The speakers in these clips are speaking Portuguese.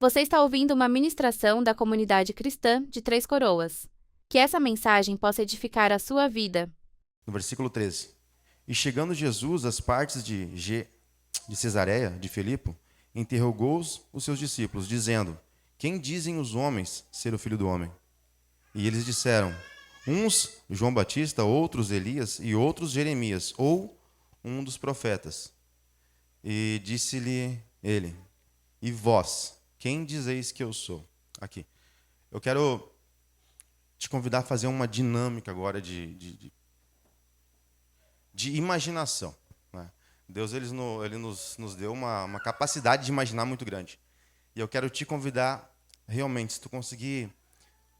Você está ouvindo uma ministração da comunidade cristã de Três Coroas. Que essa mensagem possa edificar a sua vida. No versículo 13. E chegando Jesus às partes de Cesareia, de Filipe, interrogou os seus discípulos, dizendo: Quem dizem os homens ser o Filho do Homem? E eles disseram: uns João Batista, outros Elias e outros Jeremias, ou um dos profetas. E disse-lhe ele: E vós, quem dizeis que eu sou? Aqui. Eu quero te convidar a fazer uma dinâmica agora de imaginação. Né? Deus ele nos deu uma capacidade de imaginar muito grande. E eu quero te convidar, realmente, se tu conseguir,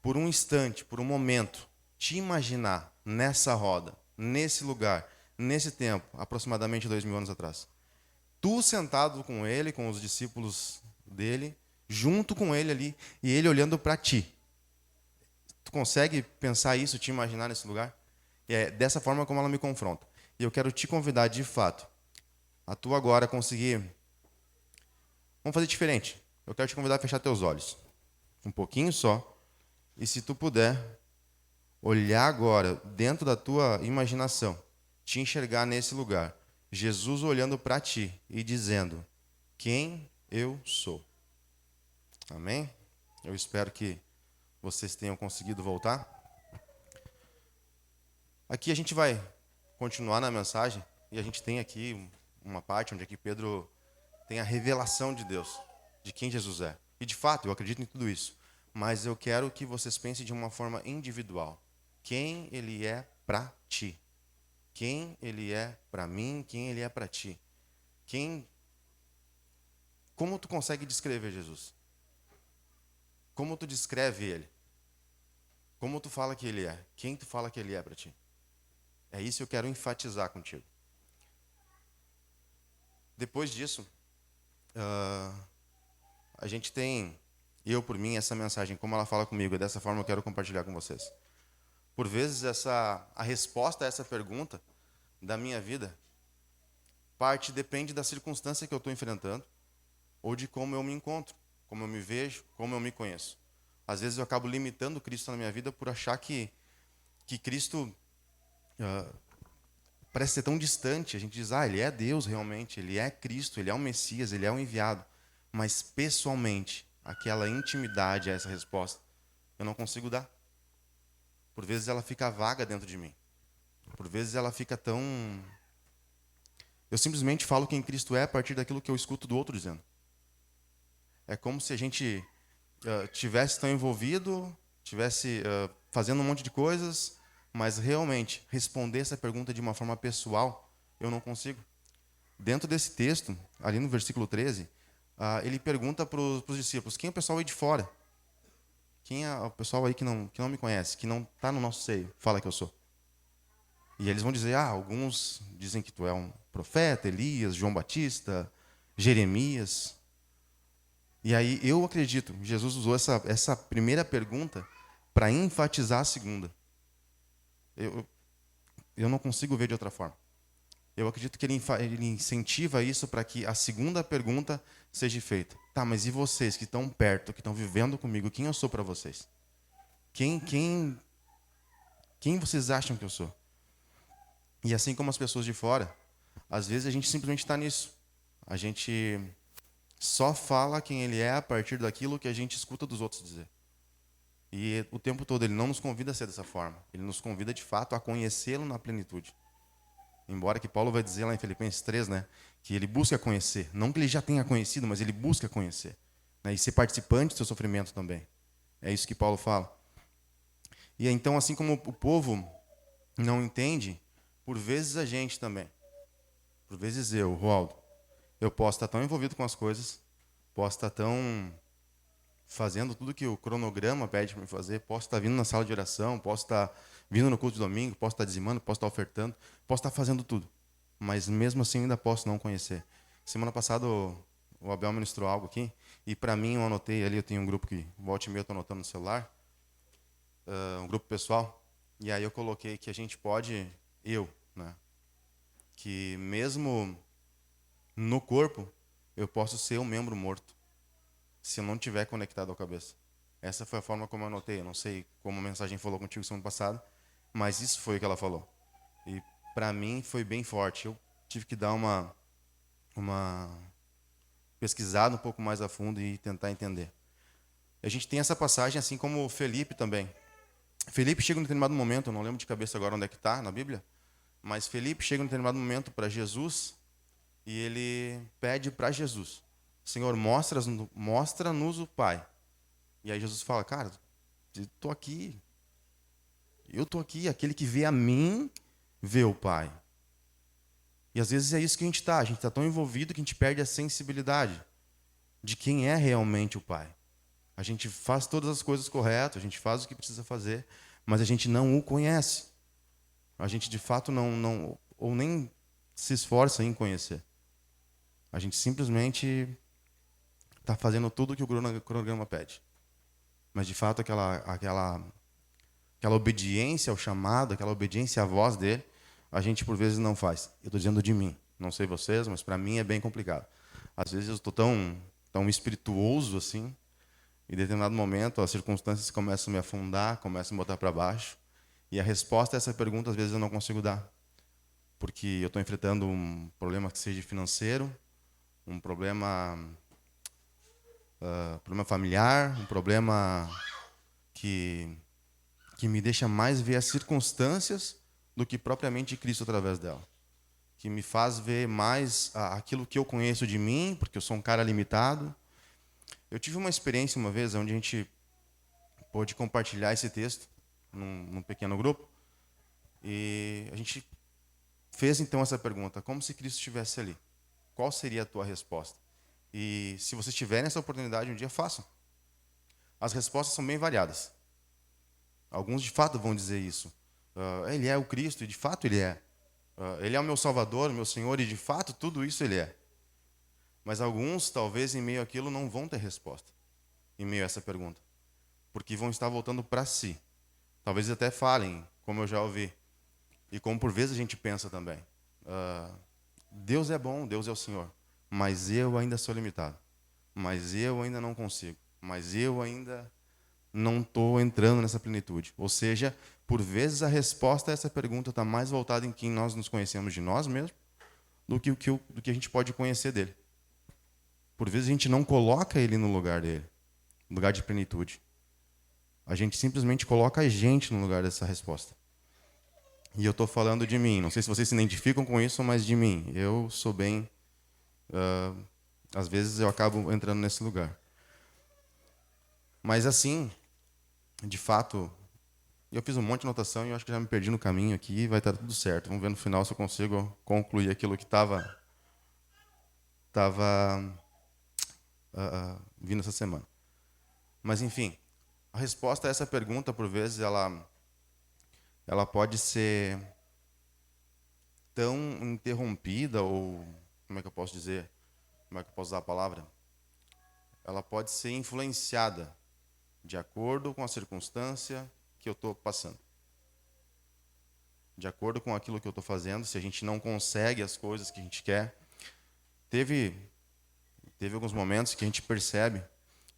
por um instante, por um momento, te imaginar nessa roda, nesse lugar, nesse tempo, aproximadamente 2000 anos atrás. Tu sentado com ele, com os discípulos dele, junto com ele ali, e ele olhando para ti. Tu consegue pensar isso, te imaginar nesse lugar? E é dessa forma como ela me confronta. E eu quero te convidar, de fato, a tu agora conseguir... Vamos fazer diferente. Eu quero te convidar a fechar teus olhos. Um pouquinho só. E se tu puder, olhar agora, dentro da tua imaginação, te enxergar nesse lugar. Jesus olhando para ti e dizendo: quem eu sou. Amém? Eu espero que vocês tenham conseguido voltar. Aqui a gente vai continuar na mensagem e a gente tem aqui uma parte onde aqui Pedro tem a revelação de Deus, de quem Jesus é. E de fato, eu acredito em tudo isso. Mas eu quero que vocês pensem de uma forma individual. Quem ele é para ti. Quem ele é para mim, quem ele é para ti. Como tu consegue descrever Jesus? Como tu descreve ele? Como tu fala que ele é? Quem tu fala que ele é para ti? É isso que eu quero enfatizar contigo. Depois disso, a gente tem, eu por mim, essa mensagem, como ela fala comigo, é dessa forma que eu quero compartilhar com vocês. Por vezes, a resposta a essa pergunta da minha vida depende da circunstância que eu estou enfrentando ou de como eu me encontro, como eu me vejo, como eu me conheço. Às vezes eu acabo limitando Cristo na minha vida por achar que Cristo parece ser tão distante. A gente diz, ele é Deus realmente, ele é Cristo, ele é o Messias, ele é o enviado. Mas pessoalmente, aquela intimidade, essa resposta, eu não consigo dar. Por vezes ela fica vaga dentro de mim. Por vezes ela fica tão... Eu simplesmente falo quem Cristo é a partir daquilo que eu escuto do outro dizendo. É como se a gente tivesse tão envolvido, tivesse fazendo um monte de coisas, mas realmente responder essa pergunta de uma forma pessoal, eu não consigo. Dentro desse texto, ali no versículo 13, ele pergunta para os discípulos: quem é o pessoal aí de fora? Quem é o pessoal aí que não me conhece, que não está no nosso seio? Fala que eu sou. E eles vão dizer: alguns dizem que tu é um profeta, Elias, João Batista, Jeremias. E aí eu acredito, Jesus usou essa primeira pergunta para enfatizar a segunda. Eu não consigo ver de outra forma. Eu acredito que ele incentiva isso para que a segunda pergunta seja feita. Tá, mas e vocês que estão perto, que estão vivendo comigo, quem eu sou para vocês? Quem vocês acham que eu sou? E assim como as pessoas de fora, às vezes a gente simplesmente está nisso. A gente só fala quem ele é a partir daquilo que a gente escuta dos outros dizer. E o tempo todo ele não nos convida a ser dessa forma. Ele nos convida de fato a conhecê-lo na plenitude. Embora que Paulo vai dizer lá em Filipenses 3, né, que ele busca conhecer. Não que ele já tenha conhecido, mas ele busca conhecer. Né, e ser participante do seu sofrimento também. É isso que Paulo fala. E então, assim como o povo não entende, por vezes a gente também. Por vezes eu, Roaldo, eu posso estar tão envolvido com as coisas, posso estar tão fazendo tudo que o cronograma pede para me fazer, posso estar vindo na sala de oração, posso estar vindo no culto de domingo, posso estar dizimando, posso estar ofertando, posso estar fazendo tudo. Mas mesmo assim ainda posso não conhecer. Semana passada o Abel ministrou algo aqui, e para mim eu anotei ali, eu tenho um grupo que volta e meia eu estou anotando no celular, um grupo pessoal, e aí eu coloquei que a gente pode, né, que mesmo no corpo, eu posso ser um membro morto, se eu não estiver conectado à cabeça. Essa foi a forma como eu anotei. Eu não sei como a mensagem falou contigo semana passada, mas isso foi o que ela falou. E para mim foi bem forte. Eu tive que dar uma pesquisada um pouco mais a fundo e tentar entender. A gente tem essa passagem, assim como o Felipe também. Felipe chega em um determinado momento, eu não lembro de cabeça agora onde é que está na Bíblia, mas Felipe chega em um determinado momento para Jesus e ele pede para Jesus: Senhor, mostra-nos o Pai. E aí Jesus fala: cara, eu estou aqui, aquele que vê a mim, vê o Pai. E às vezes é isso que a gente está tão envolvido que a gente perde a sensibilidade de quem é realmente o Pai. A gente faz todas as coisas corretas, a gente faz o que precisa fazer, mas a gente não o conhece. A gente de fato não ou nem se esforça em conhecer. A gente simplesmente está fazendo tudo o que o cronograma pede. Mas de fato aquela obediência ao chamado, aquela obediência à voz dele, a gente por vezes não faz. Eu estou dizendo de mim, não sei vocês, mas para mim é bem complicado. Às vezes eu estou tão espirituoso assim, e em determinado momento as circunstâncias começam a me afundar, começam a me botar para baixo, e a resposta a essa pergunta às vezes eu não consigo dar, porque eu estou enfrentando um problema que seja financeiro, um problema familiar, um problema que me deixa mais ver as circunstâncias do que propriamente Cristo através dela. Que me faz ver mais aquilo que eu conheço de mim, porque eu sou um cara limitado. Eu tive uma experiência uma vez onde a gente pôde compartilhar esse texto num pequeno grupo. E a gente fez então essa pergunta: como se Cristo estivesse ali? Qual seria a tua resposta? E se vocês tiverem essa oportunidade um dia, façam. As respostas são bem variadas. Alguns de fato vão dizer isso. Ele é o Cristo, e de fato ele é. Ele é o meu Salvador, o meu Senhor, e de fato tudo isso ele é. Mas alguns, talvez em meio àquilo, não vão ter resposta, em meio a essa pergunta. Porque vão estar voltando para si. Talvez até falem, como eu já ouvi. E como por vezes a gente pensa também. Deus é bom, Deus é o Senhor. Mas eu ainda sou limitado. Mas eu ainda não consigo. Mas eu ainda não estou entrando nessa plenitude. Ou seja, por vezes a resposta a essa pergunta está mais voltada em quem nós nos conhecemos de nós mesmos do que a gente pode conhecer dele. Por vezes a gente não coloca ele no lugar dele, no lugar de plenitude. A gente simplesmente coloca a gente no lugar dessa resposta. E eu estou falando de mim. Não sei se vocês se identificam com isso, mas de mim. Eu sou bem... às vezes eu acabo entrando nesse lugar. Mas assim, de fato, eu fiz um monte de anotação e eu acho que já me perdi no caminho aqui e vai estar tudo certo. Vamos ver no final se eu consigo concluir aquilo que estava vindo essa semana. Mas, enfim, a resposta a essa pergunta, por vezes, ela pode ser tão interrompida, ou como é que eu posso dizer? Como é que eu posso usar a palavra? Ela pode ser influenciada de acordo com a circunstância que eu estou passando. De acordo com aquilo que eu estou fazendo, se a gente não consegue as coisas que a gente quer. Teve alguns momentos que a gente percebe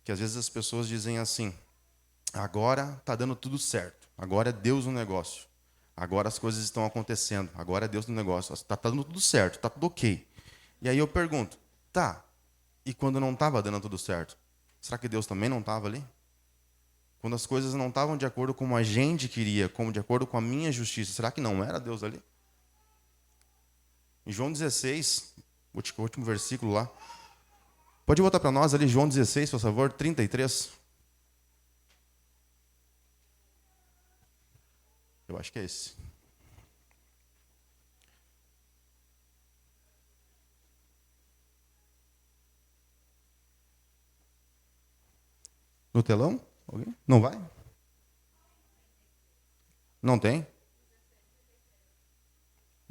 que às vezes as pessoas dizem assim: agora está dando tudo certo, agora é Deus no negócio, agora as coisas estão acontecendo, agora é Deus no negócio, está dando tudo certo, está tudo ok. E aí eu pergunto: tá, e quando não estava dando tudo certo, será que Deus também não estava ali? Quando as coisas não estavam de acordo com como a gente queria, como de acordo com a minha justiça, será que não era Deus ali? Em João 16, o último versículo lá. Pode botar para nós ali João 16, por favor, 33. Eu acho que é esse. No telão? Alguém? Não vai? Não tem?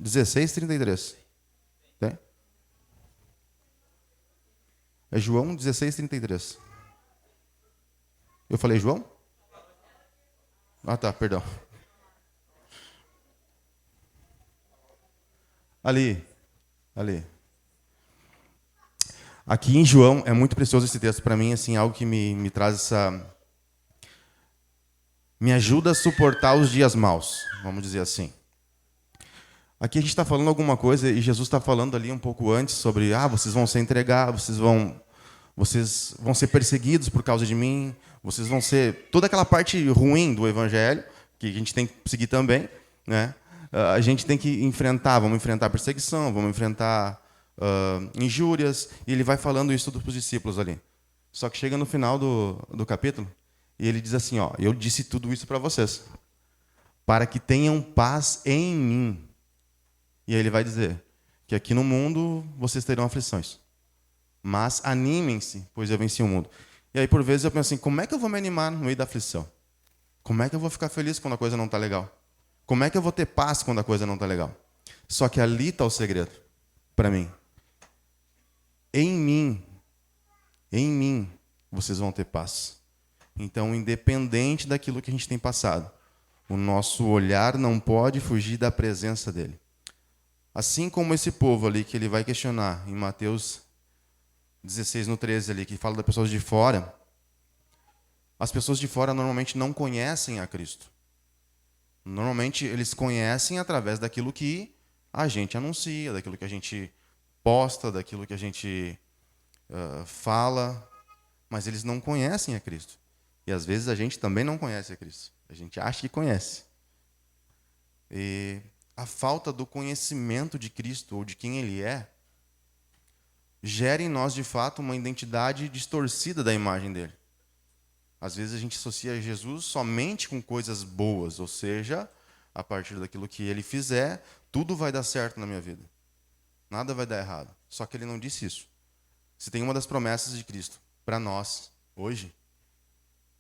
16:33. Tem? É João 16:33. Eu falei João? Ah, tá, perdão. Ali. Aqui em João, é muito precioso esse texto para mim, assim, algo que me traz essa... Me ajuda a suportar os dias maus, vamos dizer assim. Aqui a gente está falando alguma coisa e Jesus está falando ali um pouco antes sobre, vocês vão ser entregados, vocês vão ser perseguidos por causa de mim, vocês vão ser... Toda aquela parte ruim do evangelho, que a gente tem que seguir também, né? A gente tem que vamos enfrentar perseguição, vamos enfrentar injúrias, e ele vai falando isso para os discípulos ali. Só que chega no final do capítulo, e ele diz assim, eu disse tudo isso para vocês, para que tenham paz em mim. E aí ele vai dizer que aqui no mundo vocês terão aflições, mas animem-se, pois eu venci o mundo. E aí, por vezes, eu penso assim, como é que eu vou me animar no meio da aflição? Como é que eu vou ficar feliz quando a coisa não está legal? Como é que eu vou ter paz quando a coisa não está legal? Só que ali está o segredo, para mim. Em mim, vocês vão ter paz. Então, independente daquilo que a gente tem passado, o nosso olhar não pode fugir da presença dele. Assim como esse povo ali, que ele vai questionar em Mateus 16, no 13 ali, que fala das pessoas de fora, as pessoas de fora normalmente não conhecem a Cristo. Normalmente eles conhecem através daquilo que a gente anuncia, daquilo que a gente posta, daquilo que a gente fala, mas eles não conhecem a Cristo. E às vezes a gente também não conhece a Cristo. A gente acha que conhece. E a falta do conhecimento de Cristo ou de quem Ele é gera em nós, de fato, uma identidade distorcida da imagem dele. Às vezes a gente associa Jesus somente com coisas boas, ou seja, a partir daquilo que ele fizer, tudo vai dar certo na minha vida. Nada vai dar errado. Só que ele não disse isso. Se tem uma das promessas de Cristo para nós, hoje,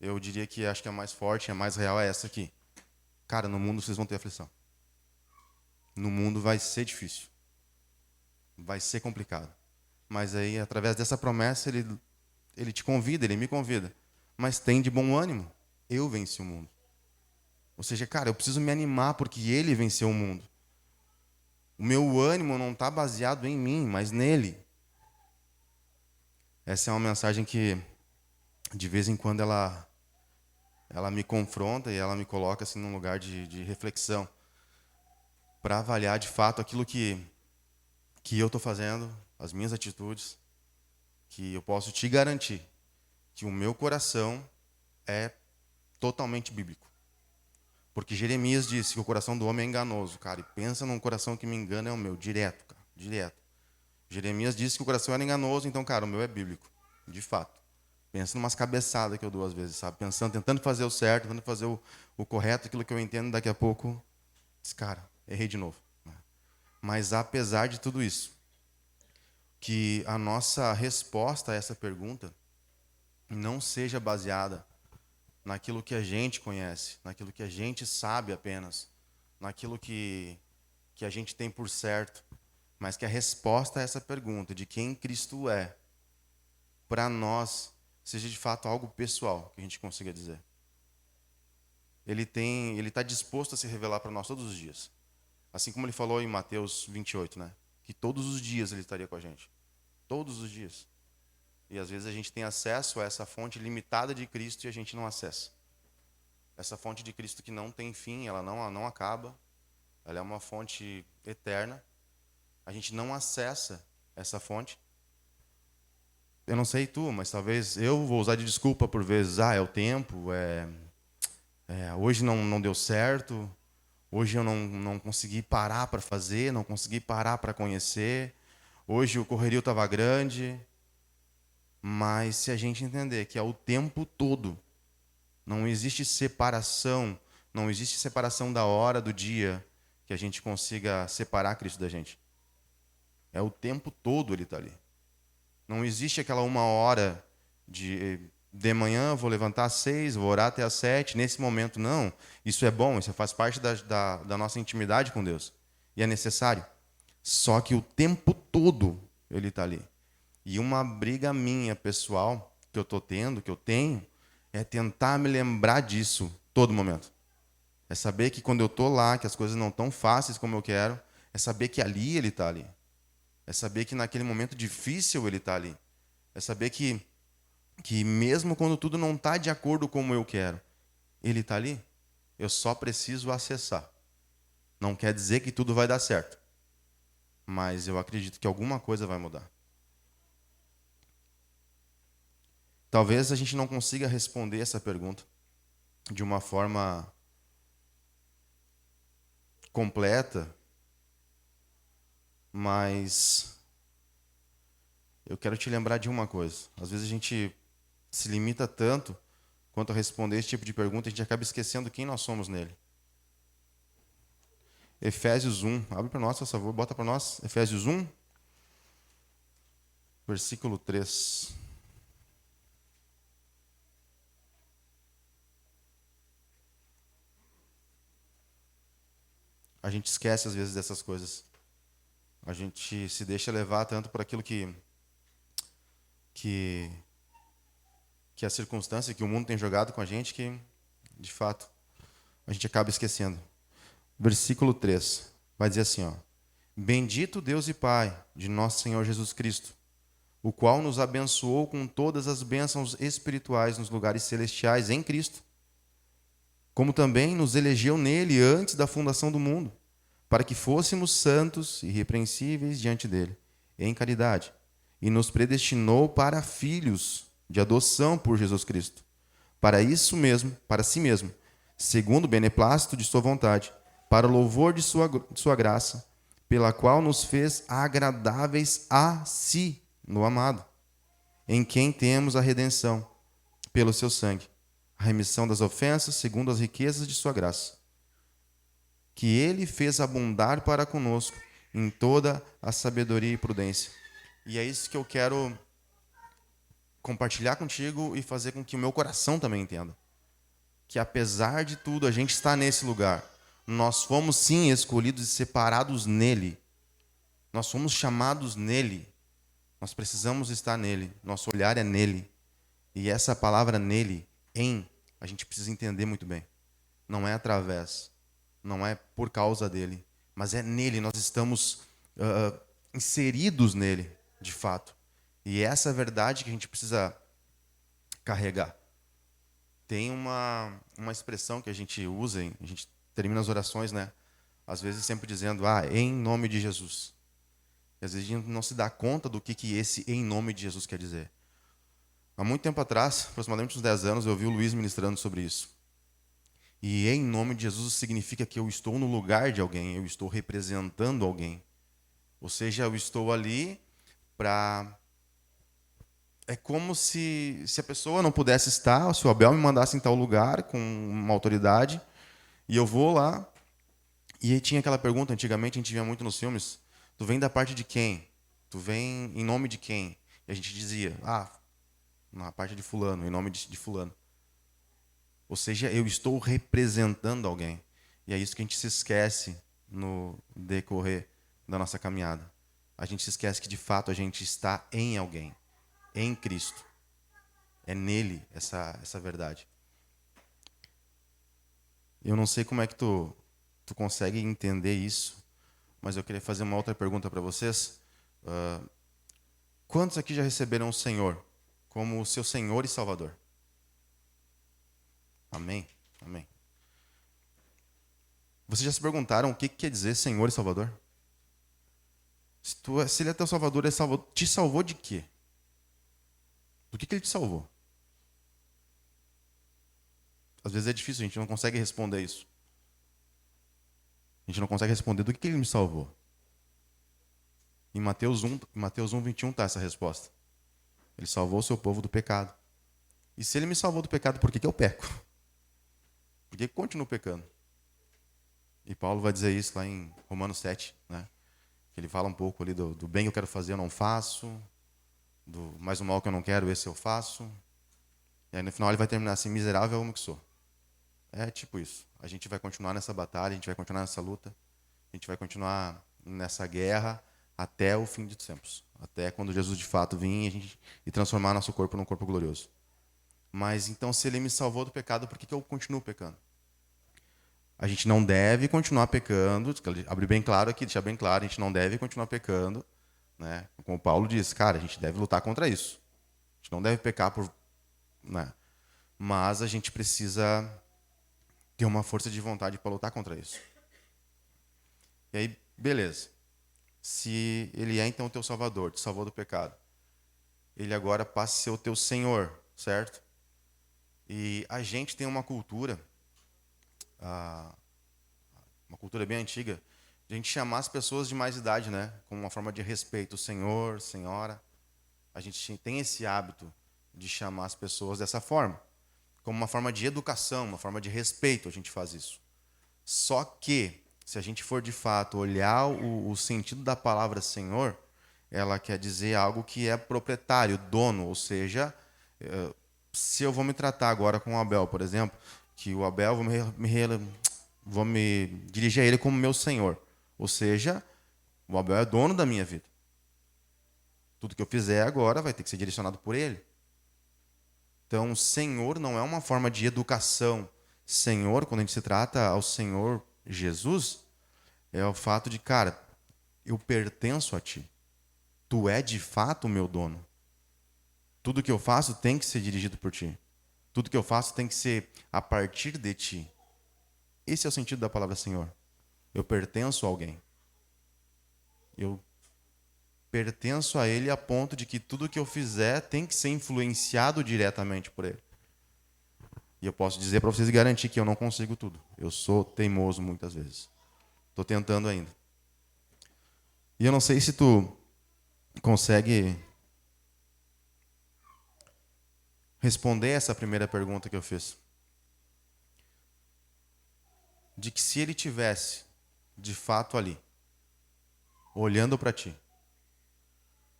eu diria que acho que a mais forte, a mais real é essa aqui. Cara, no mundo vocês vão ter aflição. No mundo vai ser difícil. Vai ser complicado. Mas aí, através dessa promessa, ele te convida, ele me convida. Mas tem de bom ânimo. Eu venci o mundo. Ou seja, cara, eu preciso me animar porque ele venceu o mundo. O meu ânimo não está baseado em mim, mas nele. Essa é uma mensagem que, de vez em quando, ela me confronta e ela me coloca assim, num lugar de reflexão. Para avaliar, de fato, aquilo que eu estou fazendo, as minhas atitudes, que eu posso te garantir que o meu coração é totalmente bíblico. Porque Jeremias disse que o coração do homem é enganoso, cara. E pensa num coração que me engana é o meu, direto, cara, direto. Jeremias disse que o coração era enganoso, então, cara, o meu é bíblico, de fato. Pensa numas cabeçadas que eu dou às vezes, sabe? Pensando, tentando fazer o certo, tentando fazer o correto, aquilo que eu entendo, daqui a pouco, cara, errei de novo. Mas apesar de tudo isso, que a nossa resposta a essa pergunta não seja baseada naquilo que a gente conhece, naquilo que a gente sabe apenas, naquilo que a gente tem por certo, mas que a resposta a essa pergunta de quem Cristo é, para nós, seja de fato algo pessoal, que a gente consiga dizer. Ele está disposto a se revelar para nós todos os dias. Assim como ele falou em Mateus 28, né? Que todos os dias ele estaria com a gente. Todos os dias. E às vezes a gente tem acesso a essa fonte limitada de Cristo e a gente não acessa. Essa fonte de Cristo que não tem fim, ela não acaba. Ela é uma fonte eterna. A gente não acessa essa fonte. Eu não sei tu, mas talvez eu vou usar de desculpa por vezes. É o tempo, hoje não deu certo, hoje eu não consegui parar para fazer, não consegui parar para conhecer, hoje o correrio estava grande. Mas se a gente entender que é o tempo todo, não existe separação da hora, do dia, que a gente consiga separar Cristo da gente. É o tempo todo ele está ali. Não existe aquela 1 hora de manhã, vou levantar às 6, vou orar até às 7, nesse momento não. Isso é bom, isso faz parte da nossa intimidade com Deus. E é necessário. Só que o tempo todo ele está ali. E uma briga minha, pessoal, que eu tenho, é tentar me lembrar disso todo momento. É saber que quando eu estou lá, que as coisas não estão fáceis como eu quero, é saber que ali ele está ali. É saber que naquele momento difícil ele está ali. É saber que mesmo quando tudo não está de acordo como eu quero, Ele está ali. Eu só preciso acessar. Não quer dizer que tudo vai dar certo, mas eu acredito que alguma coisa vai mudar. Talvez a gente não consiga responder essa pergunta de uma forma completa, mas eu quero te lembrar de uma coisa. Às vezes a gente se limita tanto quanto a responder esse tipo de pergunta, a gente acaba esquecendo quem nós somos nele. Efésios 1, abre para nós, por favor, bota para nós. Efésios 1, versículo 3. A gente esquece às vezes dessas coisas. A gente se deixa levar tanto por aquilo que a circunstância, que o mundo tem jogado com a gente, que, de fato, a gente acaba esquecendo. Versículo 3 vai dizer assim, ó: Bendito Deus e Pai de nosso Senhor Jesus Cristo, o qual nos abençoou com todas as bênçãos espirituais nos lugares celestiais em Cristo, como também nos elegeu nele antes da fundação do mundo, para que fôssemos santos e irrepreensíveis diante dele, em caridade, e nos predestinou para filhos de adoção por Jesus Cristo, para isso mesmo, para si mesmo, segundo o beneplácito de sua vontade, para o louvor de sua graça, pela qual nos fez agradáveis a si, no amado, em quem temos a redenção, pelo seu sangue, a remissão das ofensas, segundo as riquezas de sua graça, que ele fez abundar para conosco em toda a sabedoria e prudência. E é isso que eu quero compartilhar contigo e fazer com que o meu coração também entenda. Que apesar de tudo, a gente está nesse lugar. Nós fomos sim escolhidos e separados nele. Nós fomos chamados nele. Nós precisamos estar nele. Nosso olhar é nele. E essa palavra nele, em, a gente precisa entender muito bem. Não é através, não é por causa dele, mas é nele. Nós estamos inseridos nele, de fato. E essa é a verdade que a gente precisa carregar. Tem uma expressão que a gente usa, a gente termina as orações, né? Às vezes sempre dizendo, em nome de Jesus. E às vezes a gente não se dá conta do que esse em nome de Jesus quer dizer. Há muito tempo atrás, aproximadamente uns 10 anos, eu ouvi o Luiz ministrando sobre isso. E em nome de Jesus significa que eu estou no lugar de alguém, eu estou representando alguém. Ou seja, eu estou ali para... É como se a pessoa não pudesse estar, se o Abel me mandasse em tal lugar com uma autoridade, e eu vou lá, e aí tinha aquela pergunta, antigamente a gente via muito nos filmes, tu vem da parte de quem? Tu vem em nome de quem? E a gente dizia, na parte de fulano, em nome de fulano. Ou seja, eu estou representando alguém. E é isso que a gente se esquece no decorrer da nossa caminhada. A gente se esquece que de fato a gente está em alguém. Em Cristo. É nele essa verdade. Eu não sei como é que tu consegue entender isso, mas eu queria fazer uma outra pergunta para vocês. Quantos aqui já receberam o Senhor como o seu Senhor e Salvador? Amém? Amém. Vocês já se perguntaram o que quer dizer Senhor e Salvador? Se Ele é teu Salvador, te salvou de quê? Do que Ele te salvou? Às vezes é difícil, a gente não consegue responder isso. A gente não consegue responder do que Ele me salvou. Em Mateus 1:21 está essa resposta. Ele salvou o seu povo do pecado. E se Ele me salvou do pecado, por que eu peco? Por que eu continuo pecando? E Paulo vai dizer isso lá em Romanos 7, né? Ele fala um pouco ali do bem que eu quero fazer, eu não faço. Mas o mal que eu não quero, esse eu faço. E aí no final ele vai terminar assim, miserável homem que sou. É tipo isso. A gente vai continuar nessa batalha, a gente vai continuar nessa luta, a gente vai continuar nessa guerra até o fim dos tempos. Até quando Jesus de fato vir e transformar nosso corpo num corpo glorioso. Mas então se Ele me salvou do pecado, por que eu continuo pecando? A gente não deve continuar pecando, abrir bem claro aqui, deixar bem claro, a gente não deve continuar pecando, né? Como Paulo diz, cara, a gente deve lutar contra isso. gente não deve pecar por, né? Mas a gente precisa ter uma força de vontade para lutar contra isso. E aí, beleza. Se ele é então o teu Salvador, te salvou do pecado, ele agora passa a ser o teu Senhor, certo? E a gente tem uma cultura, uma cultura bem antiga, de a gente chamar as pessoas de mais idade, né? Como uma forma de respeito, senhor, senhora. A gente tem esse hábito de chamar as pessoas dessa forma. Como uma forma de educação, uma forma de respeito, a gente faz isso. Só que, se a gente for de fato olhar o sentido da palavra Senhor, ela quer dizer algo que é proprietário, dono, ou seja, se eu vou me tratar agora com o Abel, por exemplo, que o Abel, vou me dirigir a ele como meu Senhor. Ou seja, o Abel é dono da minha vida. Tudo que eu fizer agora vai ter que ser direcionado por ele. Então, Senhor não é uma forma de educação. Senhor, quando a gente se trata ao Senhor Jesus, é o fato de, cara, eu pertenço a ti. Tu é de fato o meu dono. Tudo que eu faço tem que ser dirigido por ti. Tudo que eu faço tem que ser a partir de ti. Esse é o sentido da palavra Senhor. Eu pertenço a alguém. Eu pertenço a ele a ponto de que tudo que eu fizer tem que ser influenciado diretamente por ele. E eu posso dizer para vocês e garantir que eu não consigo tudo. Eu sou teimoso muitas vezes. Estou tentando ainda. E eu não sei se tu consegue responder essa primeira pergunta que eu fiz. De que se ele tivesse, de fato, ali, olhando para ti,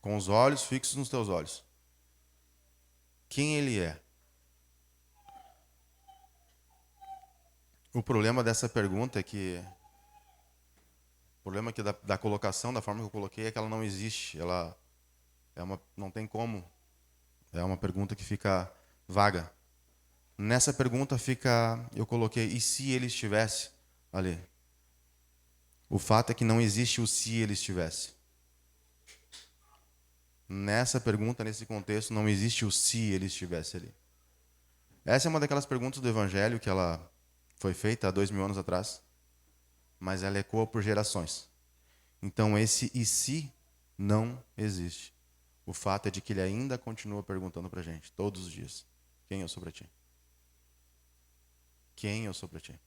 com os olhos fixos nos teus olhos, quem ele é? O problema dessa pergunta é que... O problema aqui da colocação, da forma que eu coloquei, é que ela não existe. Ela não tem como. É uma pergunta que fica vaga. Nessa pergunta eu coloquei, e se ele estivesse ali? O fato é que não existe o se ele estivesse. Nessa pergunta, nesse contexto, não existe o se ele estivesse ali. Essa é uma daquelas perguntas do Evangelho que ela foi feita há 2000 anos atrás, mas ela ecoa por gerações. Então esse e se não existe. O fato é de que ele ainda continua perguntando para a gente, todos os dias, quem eu sou para ti? Quem eu sou para ti?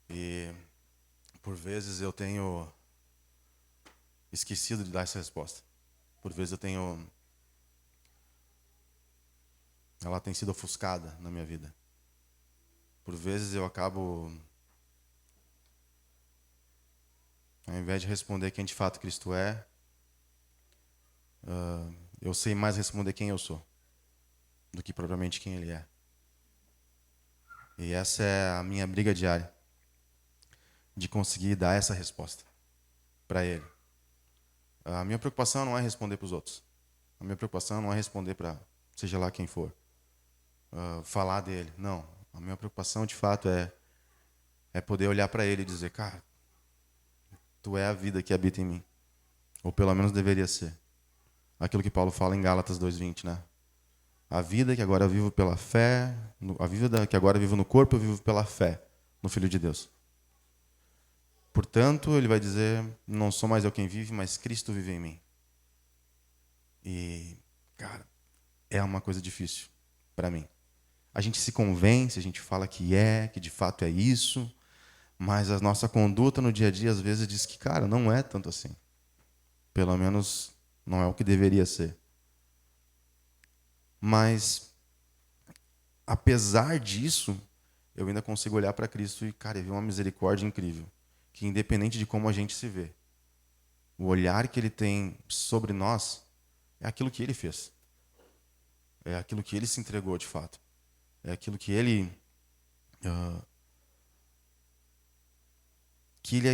E por vezes eu tenho esquecido de dar essa resposta. Por vezes ela tem sido ofuscada na minha vida. Por vezes eu acabo, ao invés de responder quem de fato Cristo é, eu sei mais responder quem eu sou do que propriamente quem Ele é. E essa é a minha briga diária, de conseguir dar essa resposta para Ele. A minha preocupação não é responder para os outros. A minha preocupação não é responder para seja lá quem for. Falar dele. Não. A minha preocupação, de fato, é poder olhar para ele e dizer, cara, tu é a vida que habita em mim. Ou pelo menos deveria ser. Aquilo que Paulo fala em Gálatas 2:20, né? A vida que agora eu vivo pela fé, a vida que agora eu vivo no corpo, eu vivo pela fé no Filho de Deus. Portanto, ele vai dizer, não sou mais eu quem vive, mas Cristo vive em mim. E, cara, é uma coisa difícil para mim. A gente se convence, a gente fala que de fato é isso, mas a nossa conduta no dia a dia às vezes diz que, cara, não é tanto assim. Pelo menos não é o que deveria ser. Mas, apesar disso, eu ainda consigo olhar para Cristo e, cara, ver uma misericórdia incrível. Que independente de como a gente se vê, o olhar que Ele tem sobre nós é aquilo que Ele fez. É aquilo que Ele se entregou de fato. É aquilo que Ele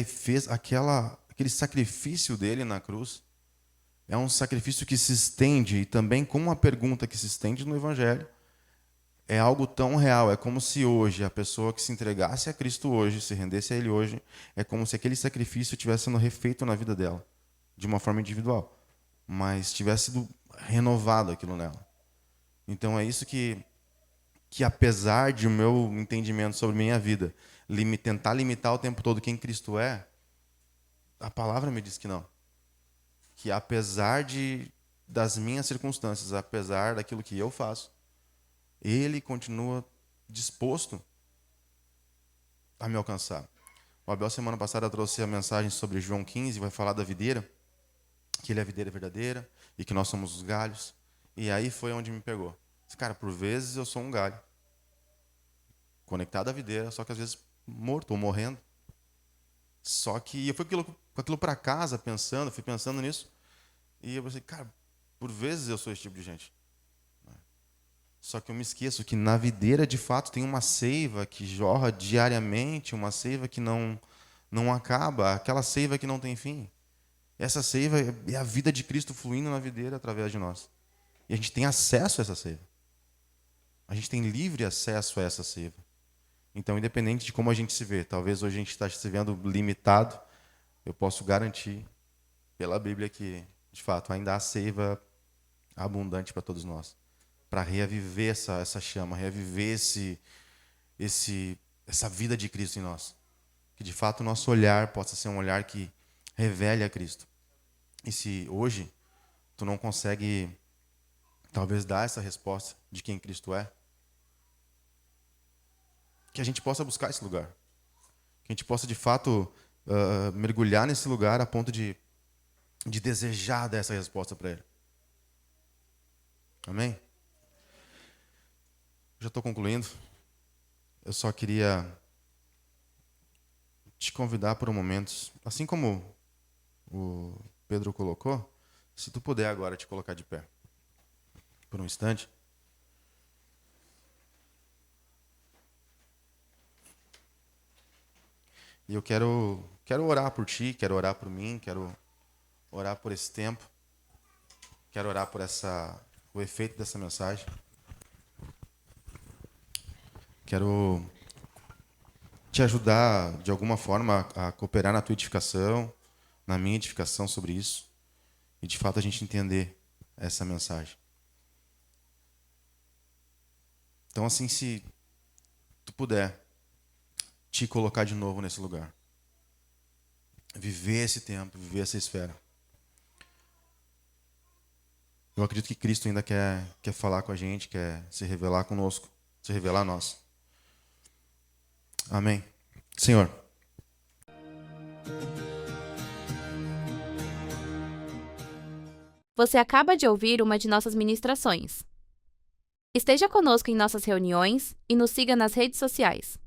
fez, aquele sacrifício dele na cruz. É um sacrifício que se estende, e também com uma pergunta que se estende no Evangelho, é algo tão real. É como se hoje a pessoa que se entregasse a Cristo hoje, se rendesse a Ele hoje, é como se aquele sacrifício estivesse sendo refeito na vida dela, de uma forma individual. Mas tivesse sido renovado aquilo nela. Então é isso que apesar de o meu entendimento sobre minha vida tentar limitar o tempo todo quem Cristo é, a palavra me diz que não. Que apesar das minhas circunstâncias, apesar daquilo que eu faço, Ele continua disposto a me alcançar. O Abel, semana passada, trouxe a mensagem sobre João 15, vai falar da videira, que Ele é a videira verdadeira e que nós somos os galhos. E aí foi onde me pegou. Cara, por vezes eu sou um galho, conectado à videira, só que às vezes morto ou morrendo. Só que eu fui com aquilo para casa, fui pensando nisso, e eu pensei, cara, por vezes eu sou esse tipo de gente. Só que eu me esqueço que na videira, de fato, tem uma seiva que jorra diariamente, uma seiva que não acaba, aquela seiva que não tem fim. Essa seiva é a vida de Cristo fluindo na videira através de nós. E a gente tem acesso a essa seiva. A gente tem livre acesso a essa seiva. Então, independente de como a gente se vê, talvez hoje a gente está se vendo limitado, eu posso garantir pela Bíblia que, de fato, ainda há seiva abundante para todos nós. Para reaviver essa chama, reaviver essa vida de Cristo em nós. Que, de fato, o nosso olhar possa ser um olhar que revele a Cristo. E se hoje tu não consegue, talvez, dar essa resposta de quem Cristo é, que a gente possa buscar esse lugar. Que a gente possa, de fato, mergulhar nesse lugar a ponto de desejar dar essa resposta para Ele. Amém? Já estou concluindo. Eu só queria te convidar por um momento, assim como o Pedro colocou, se tu puder agora te colocar de pé por um instante. E eu quero orar por ti, quero orar por mim, quero orar por esse tempo, quero orar por o efeito dessa mensagem. Quero te ajudar, de alguma forma, a cooperar na tua edificação, na minha edificação sobre isso. E, de fato, a gente entender essa mensagem. Então, assim, se tu puder te colocar de novo nesse lugar. Viver esse tempo, viver essa esfera. Eu acredito que Cristo ainda quer falar com a gente, quer se revelar conosco, se revelar a nós. Amém. Senhor. Você acaba de ouvir uma de nossas ministrações. Esteja conosco em nossas reuniões e nos siga nas redes sociais.